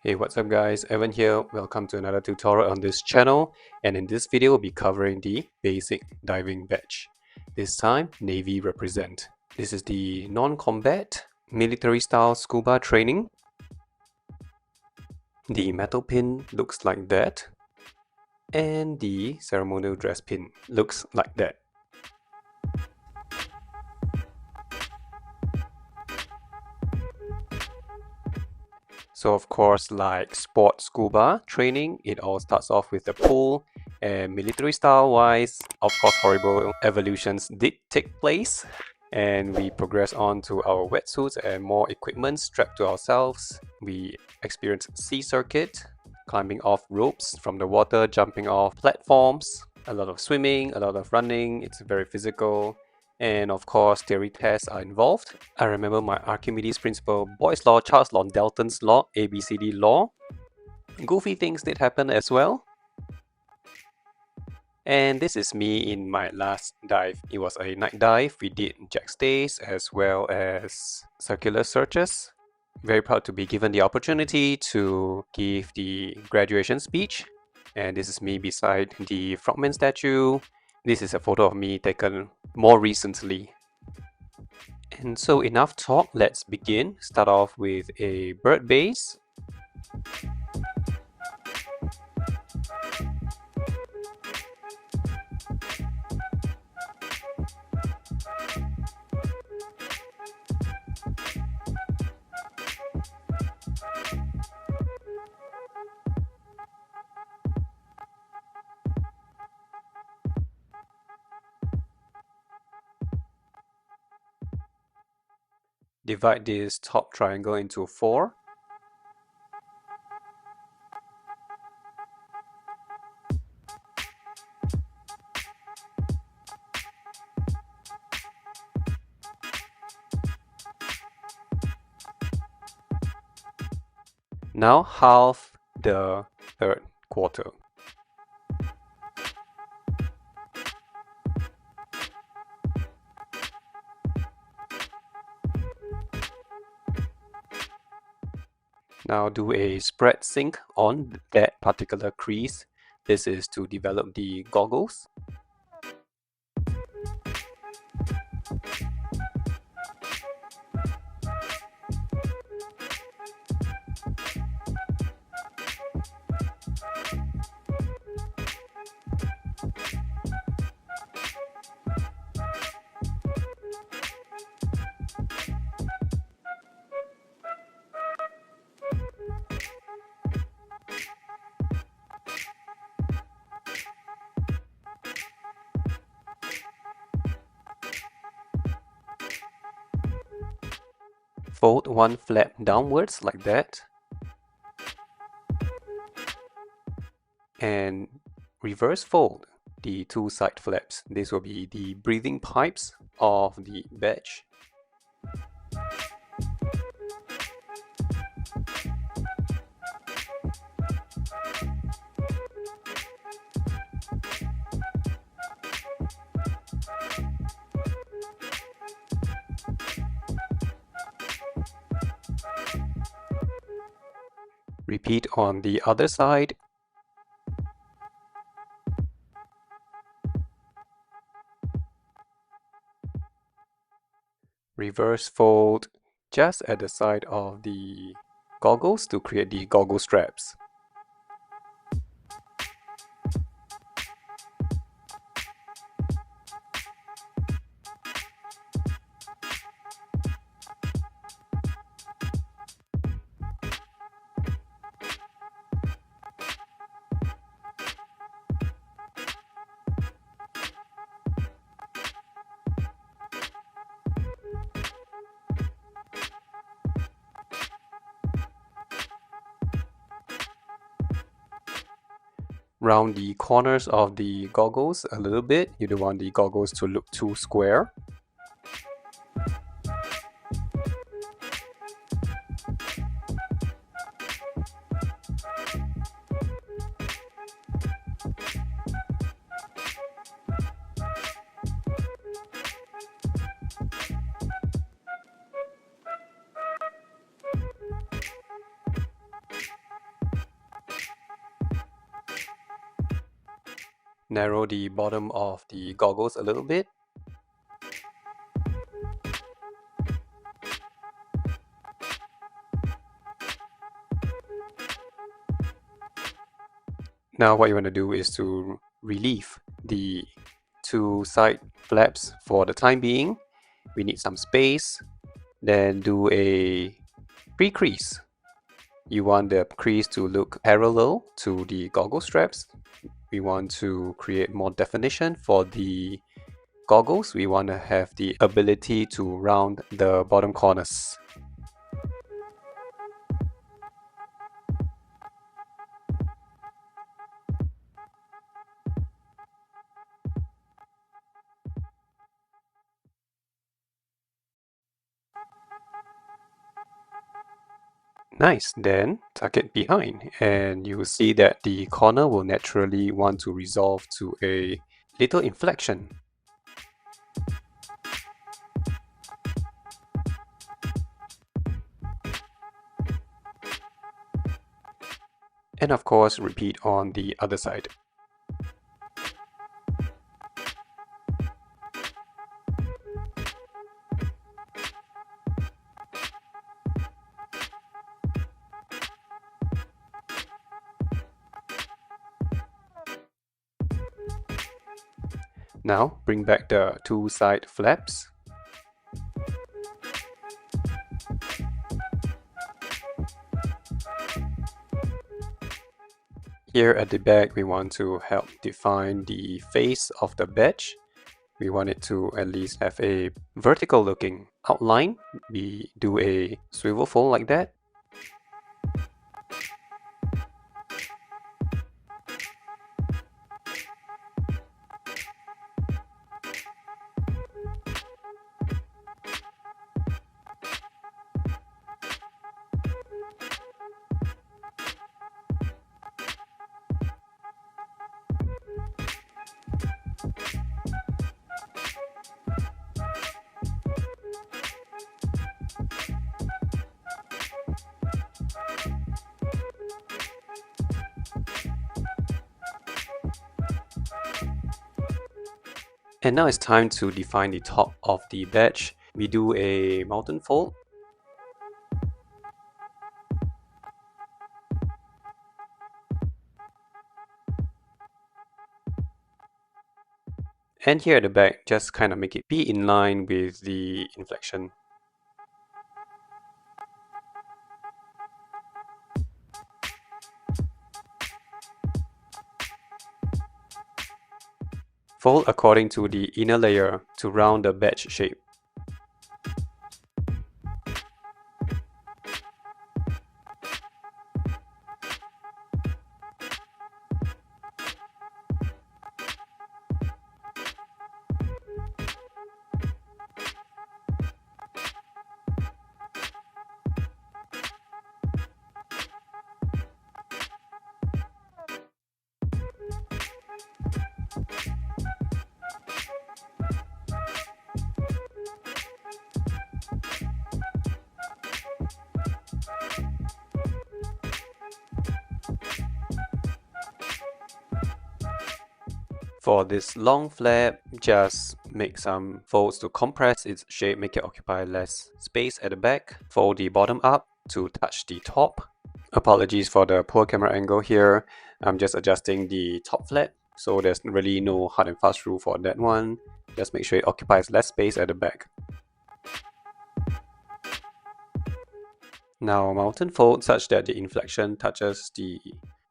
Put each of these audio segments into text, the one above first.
Hey, what's up guys, Evan here. Welcome to another tutorial on this channel, and in this video we'll be covering the basic diving badge. This time, Navy represent. This is the non-combat military style scuba training. The metal pin looks like that, and the ceremonial dress pin looks like that. So of course, like sport scuba training, it all starts off with the pool, and military style wise, of course horrible evolutions did take place, and we progress on to our wetsuits and more equipment strapped to ourselves. We experience sea circuit, climbing off ropes from the water, jumping off platforms, a lot of swimming, a lot of running. It's very physical. And of course, theory tests are involved. I remember my Archimedes principle, Boyle's law, Charles law, Dalton's law, ABCD law. Goofy things did happen as well. And this is me in my last dive. It was a night dive. We did jackstays as well as circular searches. Very proud to be given the opportunity to give the graduation speech. And this is me beside the frogman statue. This is a photo of me taken more recently. And so enough talk, let's begin. Start off with a bird base. Divide this top triangle into 4. Now half the third quarter. Now do a spread sink on that particular crease. This is to develop the goggles. Fold one flap downwards like that. And reverse fold the two side flaps. This will be the breathing pipes of the badge. Repeat on the other side. Reverse fold just at the side of the goggles to create the goggle straps. Round the corners of the goggles a little bit. You don't want the goggles to look too square. Narrow the bottom of the goggles a little bit. Now what you want to do is to relieve the two side flaps for the time being. We need some space. Then do a pre-crease. You want the crease to look parallel to the goggle straps. We want to create more definition for the goggles. We want to have the ability to round the bottom corners. Nice, then tuck it behind and you will see that the corner will naturally want to resolve to a little inflection. And of course, repeat on the other side. Now bring back the two side flaps. Here at the back, we want to help define the face of the badge. We want it to at least have a vertical looking outline. We do a swivel fold like that. And now it's time to define the top of the badge. We do a mountain fold. And here at the back, just kind of make it be in line with the inflection. Fold according to the inner layer to round the badge shape. For this long flap, just make some folds to compress its shape, make it occupy less space at the back. Fold the bottom up to touch the top. Apologies for the poor camera angle here. I'm just adjusting the top flap, so there's really no hard and fast rule for that one. Just make sure it occupies less space at the back. Now mountain fold such that the inflection touches the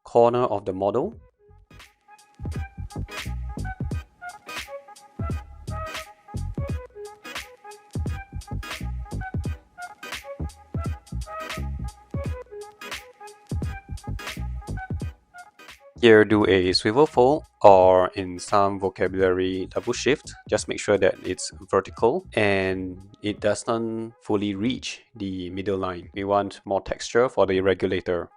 corner of the model. Here, do a swivel fold, or in some vocabulary, double shift. Just make sure that it's vertical and it does not fully reach the middle line. We want more texture for the regulator.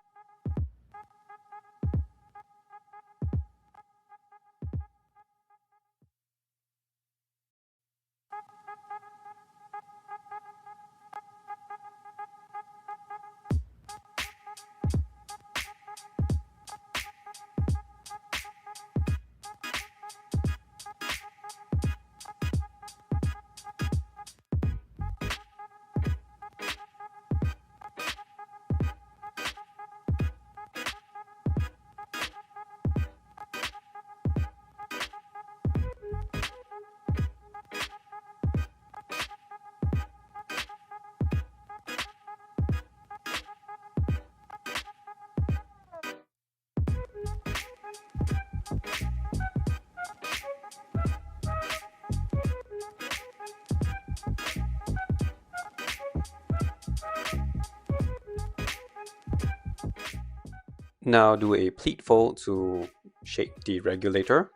Now do a pleat fold to shape the regulator.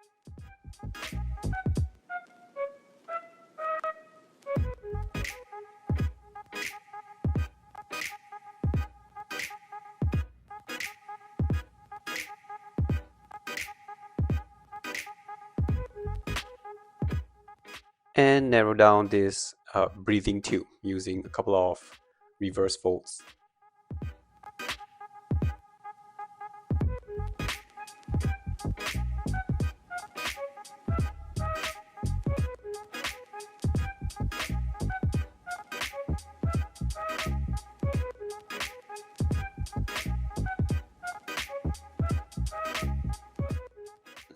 And narrow down this breathing tube using a couple of reverse folds.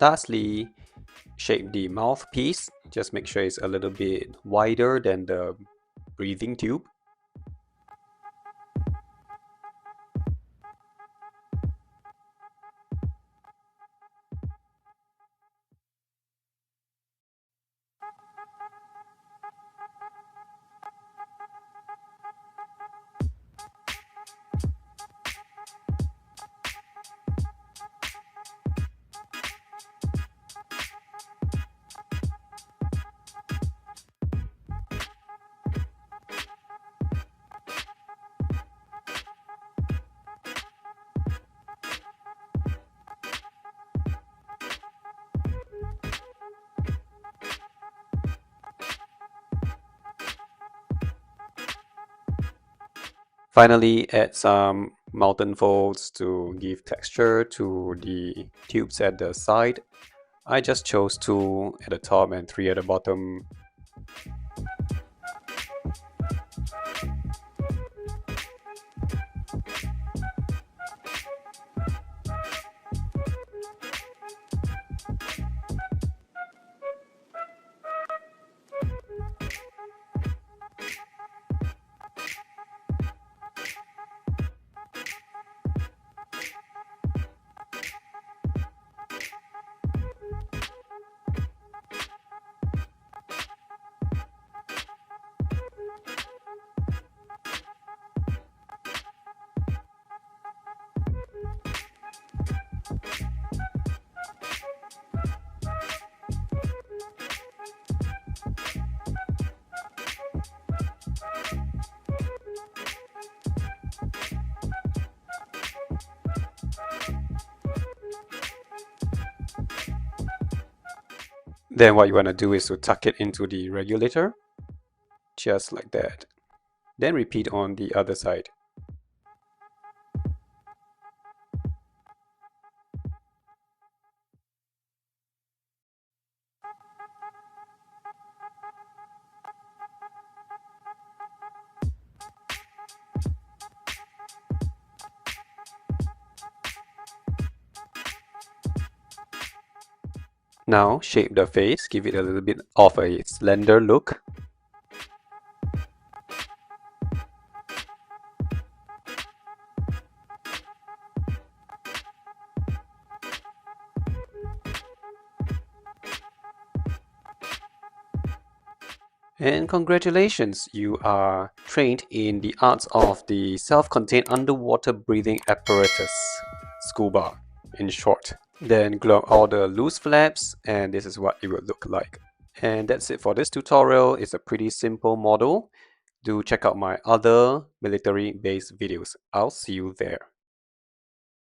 Lastly, shape the mouthpiece. Just make sure it's a little bit wider than the breathing tube. Finally, add some mountain folds to give texture to the tubes at the side. I just chose 2 at the top and 3 at the bottom. Then what you want to do is to tuck it into the regulator, just like that. Then repeat on the other side. Now shape the face, give it a little bit of a slender look. And congratulations, you are trained in the arts of the self-contained underwater breathing apparatus, SCUBA in short. Then glue up all the loose flaps and this is what it will look like. And that's it for this tutorial. It's a pretty simple model. Do check out my other military-based videos. I'll see you there.